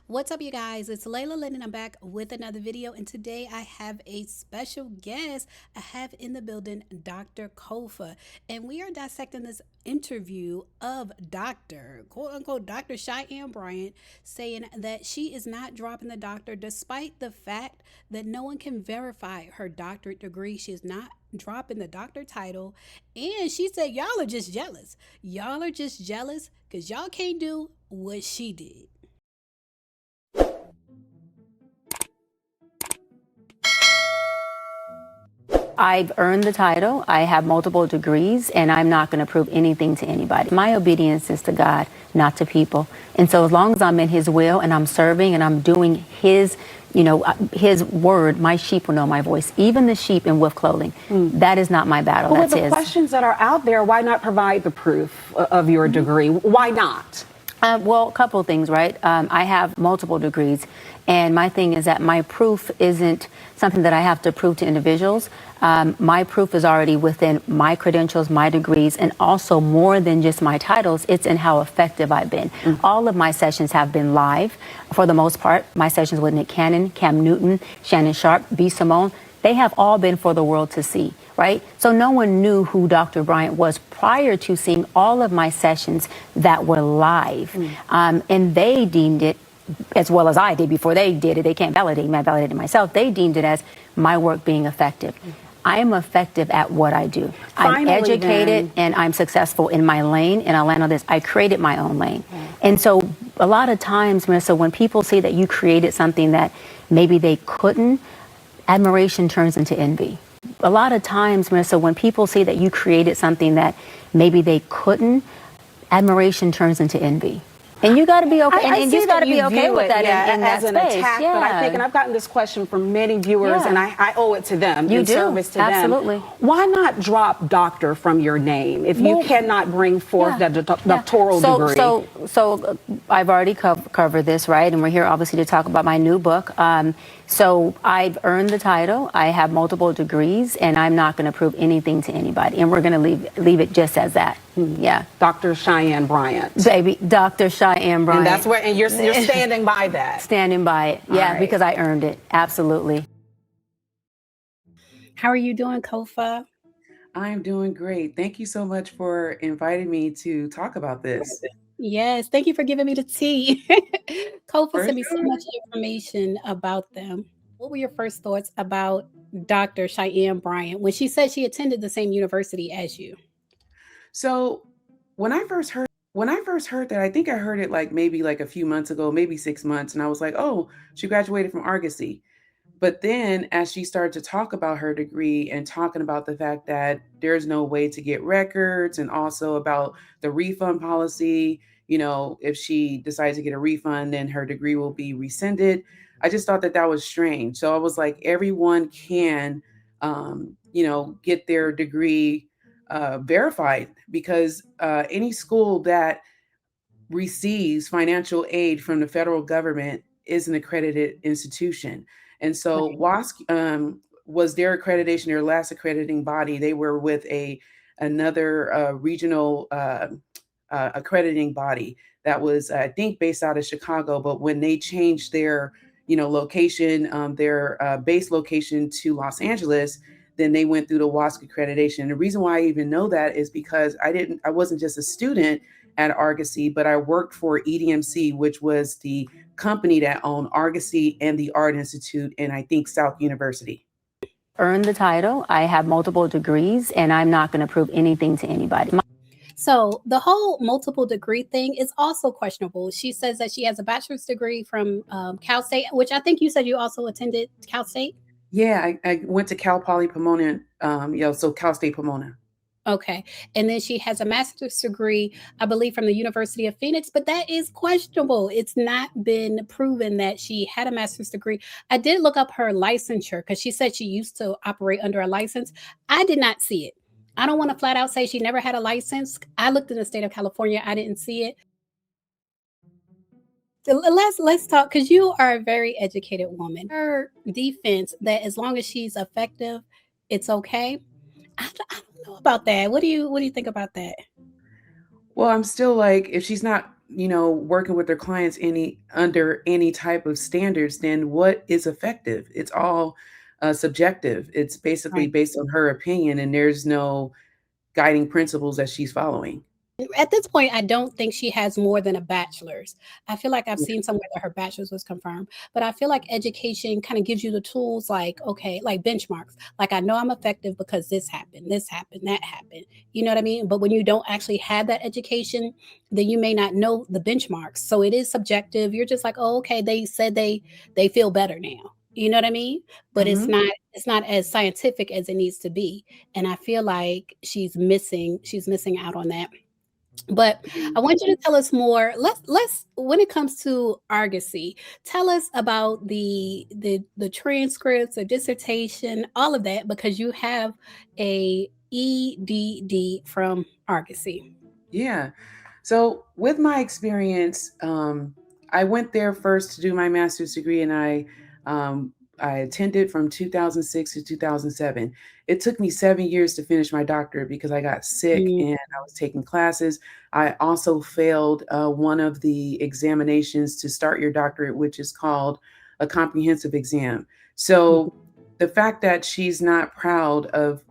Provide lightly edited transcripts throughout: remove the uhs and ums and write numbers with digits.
What's up, you guys? It's Layla Lynn, and I'm back with another video. And today I have a special guest. I have in the building Dr. Kofa, and we are dissecting this interview of Dr. quote unquote Dr. Cheyenne Bryant, saying that she is not dropping the doctor despite the fact that no one can verify her doctorate degree. She is not dropping the doctor title, and she said, y'all are just jealous. Y'all are just jealous because y'all can't do what she did. I've earned the title. I have multiple degrees, and I'm not going to prove anything to anybody. My obedience is to God, not to people. And so as long as I'm in his will and I'm serving and I'm doing his, his word, my sheep will know my voice. Even the sheep in wolf clothing. That is not my battle. Well, That's with the his. questions that are out there, why not provide the proof of your degree? Why not? Well, a couple of things, right? I have multiple degrees, and my thing is that my proof isn't something that I have to prove to individuals. My proof is already within my credentials, my degrees, and also more than just my titles, it's in how effective I've been. All of my sessions have been live for the most part. My sessions with Nick Cannon, Cam Newton, Shannon Sharp, B. Simone, they have all been for the world to see, right? So no one knew who Dr. Bryant was prior to seeing all of my sessions that were live. And they deemed it, as well as I did before they did it, they can't validate me, I validated myself, they deemed it as my work being effective. I am effective at what I do. I'm educated and I'm successful in my lane, and I'll land on this. I created my own lane. And so a lot of times, Marissa, when people see that you created something that maybe they couldn't, admiration turns into envy. A lot of times, Marissa, when people see that you created something that maybe they couldn't, admiration turns into envy. And you got to be okay. And you got to be okay with that in that as an space. attack. But I think, and I've gotten this question from many viewers, and I owe it to them. You in do. Service to Absolutely. them. Why not drop doctor from your name if you cannot bring forth that doctoral degree? So I've already covered this, right? And we're here obviously to talk about my new book. So I've earned the title. I have multiple degrees, and I'm not going to prove anything to anybody. And we're going to leave it just as that. Yeah. Dr. Cheyenne Bryant. Baby, Dr. Cheyenne Bryant. And that's where, and you're standing by that. Standing by it. Yeah, right. Because I earned it. Absolutely. How are you doing, Kofa? I'm doing great. Thank you so much for inviting me to talk about this. Yes, thank you for giving me the tea. Kofa For sent me so sure. much information about them. What were your first thoughts about Dr. Cheyenne Bryant when she said she attended the same university as you? So when I first heard that, I think I heard it like maybe like a few months ago, maybe 6 months, and I was like, oh, she graduated from Argosy. But then as she started to talk about her degree and talking about the fact that there's no way to get records, and also about the refund policy, if she decides to get a refund, then her degree will be rescinded. I just thought that that was strange. So I was like, everyone can, get their degree verified, because any school that receives financial aid from the federal government is an accredited institution. And so WASC was their accreditation, their last accrediting body. They were with another regional accrediting body that was, I think, based out of Chicago. But when they changed their, location, their base location to Los Angeles, then they went through the WASC accreditation. And the reason why I even know that is because I wasn't just a student at Argosy, but I worked for EDMC, which was the company that owned Argosy and the Art Institute, and I think South University. Earned the title. I have multiple degrees, and I'm not going to prove anything to anybody. So the whole multiple degree thing is also questionable. She says that she has a bachelor's degree from Cal State, which I think you said you also attended Cal State. Yeah, I went to Cal Poly Pomona, so Cal State Pomona. Okay. And then she has a master's degree, I believe, from the University of Phoenix, but that is questionable. It's not been proven that she had a master's degree. I did look up her licensure because she said she used to operate under a license. I did not see it. I don't want to flat out say she never had a license. I looked in the state of California. I didn't see it. Let's talk, because you are a very educated woman. Her defense that as long as she's effective, it's okay. I don't know about that. What do you think about that? Well, I'm still like, if she's not working with their clients any under any type of standards, then what is effective? It's all subjective. It's basically Right. based on her opinion, and there's no guiding principles that she's following. At this point, I don't think she has more than a bachelor's. I feel like I've seen somewhere that her bachelor's was confirmed, but I feel like education kind of gives you the tools like, okay, like benchmarks. Like, I know I'm effective because this happened, that happened. You know what I mean? But when you don't actually have that education, then you may not know the benchmarks. So it is subjective. You're just like, oh, okay, they said they feel better now. You know what I mean? But Hmm. it's not as scientific as it needs to be. And I feel like she's missing out on that. But I want you to tell us more. Let's when it comes to argosy, tell us about the transcripts, the dissertation, all of that, because you have a EDD from argosy. Yeah. So with my experience, I went there first to do my master's degree, and um, I attended from 2006 to 2007. It took me 7 years to finish my doctorate because I got sick Mm, and I was taking classes. I also failed one of the examinations to start your doctorate, which is called a comprehensive exam. mhm. So the fact that she's not proud of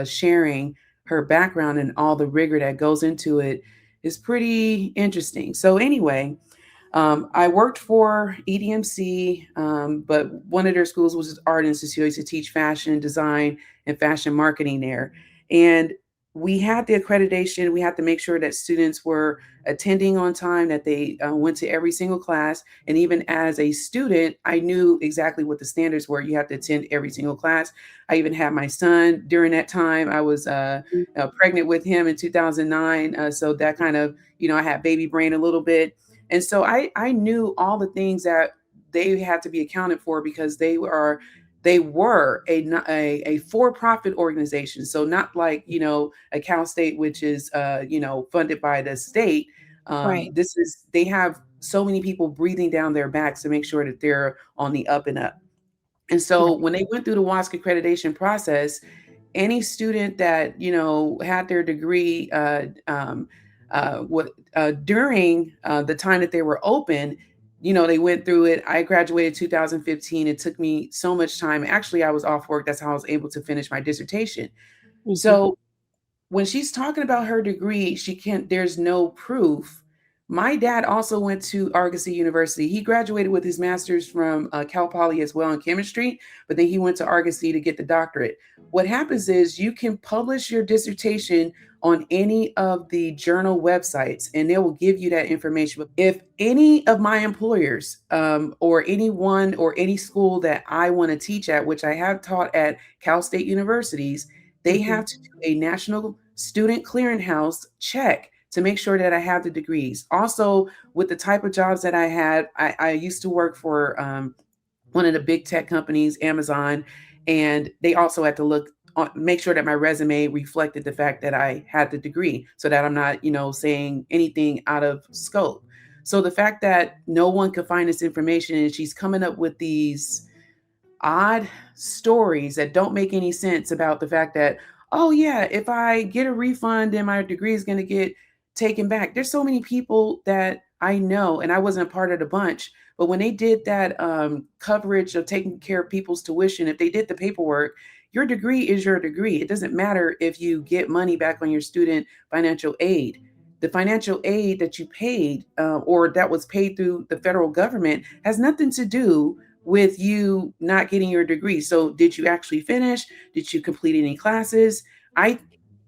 sharing her background and all the rigor that goes into it is pretty interesting. So anyway, I worked for EDMC, but one of their schools was Art Institute. I used to teach fashion design and fashion marketing there. And we had the accreditation. We had to make sure that students were attending on time, that they went to every single class. And even as a student, I knew exactly what the standards were. You have to attend every single class. I even had my son during that time. I was pregnant with him in 2009. So that kind of, I had baby brain a little bit, and so I knew all the things that they had to be accounted for because they were a for-profit organization. So not like, a Cal State, which is, funded by the state. Right. They have so many people breathing down their backs to make sure that they're on the up and up. And so Right. when they went through the WASC accreditation process, any student that had their degree during the time that they were open, they went through it. I graduated 2015. It took me so much time. Actually, I was off work. That's how I was able to finish my dissertation. Mhm. So when she's talking about her degree, there's no proof. My dad also went to Argosy University. He graduated with his master's from Cal Poly as well in chemistry, but then he went to Argosy to get the doctorate. What happens is you can publish your dissertation on any of the journal websites, and they will give you that information. If any of my employers, or anyone or any school that I want to teach at, which I have taught at Cal State universities, they Mhm. have to do a national student clearinghouse check to make sure that I have the degrees. Also, with the type of jobs that I had, I used to work for one of the big tech companies, Amazon, and they also had to make sure that my resume reflected the fact that I had the degree so that I'm not, saying anything out of scope. So the fact that no one could find this information and she's coming up with these odd stories that don't make any sense about the fact that, oh yeah, if I get a refund, then my degree is going to get taken back. There's so many people that I know, and I wasn't a part of the bunch, but when they did that coverage of taking care of people's tuition, if they did the paperwork, your degree is your degree. It doesn't matter if you get money back on your student financial aid. The financial aid that you paid, or that was paid through the federal government, has nothing to do with you not getting your degree. So did you actually finish? Did you complete any classes? I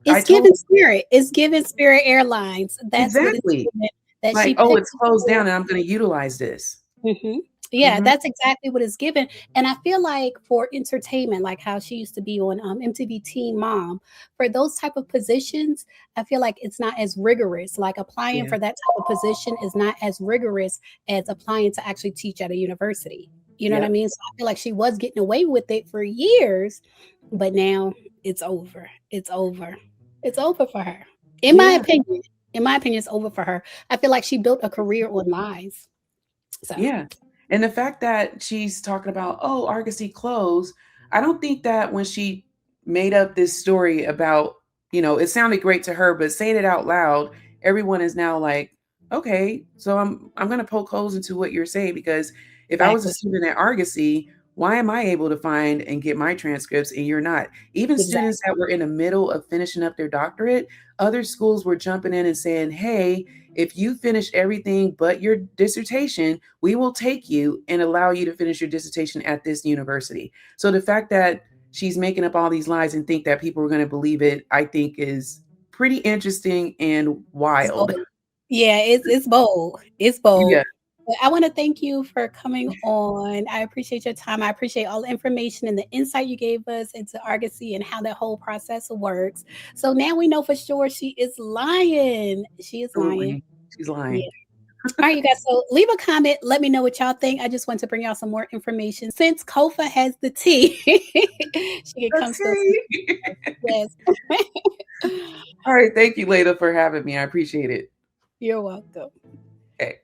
I It's told given Spirit. It's given Spirit Airlines. That's what it's exactly, given. That like, she oh, picked it's the closed school. down and I'm going to utilize this. Mhm. Yeah, Hmm. that's exactly what it's given, and I feel like for entertainment, like how she used to be on, MTV Teen Mom, for those type of positions, I feel like it's not as rigorous, like, applying Yeah. for that type of position is not as rigorous as applying to actually teach at a university, you know what I Yep. mean? So I feel like she was getting away with it for years, but now it's over. It's over. It's over for her. In my Yeah. opinion. In my opinion, it's over for her. I feel like she built a career on lies. So Yeah. And the fact that she's talking about, oh, Argosy closed, I don't think that when she made up this story about, it sounded great to her, but saying it out loud, everyone is now like, okay, so I'm gonna poke holes into what you're saying, because if I was a Exactly. student at Argosy, why am I able to find and get my transcripts and you're not? Even students Exactly. that were in the middle of finishing up their doctorate, other schools were jumping in and saying, "Hey, if you finish everything but your dissertation, we will take you and allow you to finish your dissertation at this university." So the fact that she's making up all these lies and think that people are going to believe it, I think is pretty interesting and It's wild. bold. Yeah, it's bold. It's bold. Yeah. But I wanna thank you for coming on. I appreciate your time. I appreciate all the information and the insight you gave us into Argosy and how that whole process works. So now we know for sure she is lying. She is lying. Absolutely. She's Yeah. lying. All right, you guys. So leave a comment. Let me know what y'all think. I just want to bring y'all some more information. Since Kofa has the tea, she can come spill some. Okay. Yes. All right. Thank you, Layla, for having me. I appreciate it. You're welcome. Okay.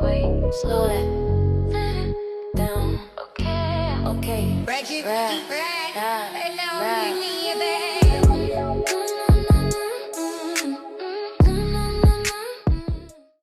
Wait, slow that down. Okay, okay. Break it, right.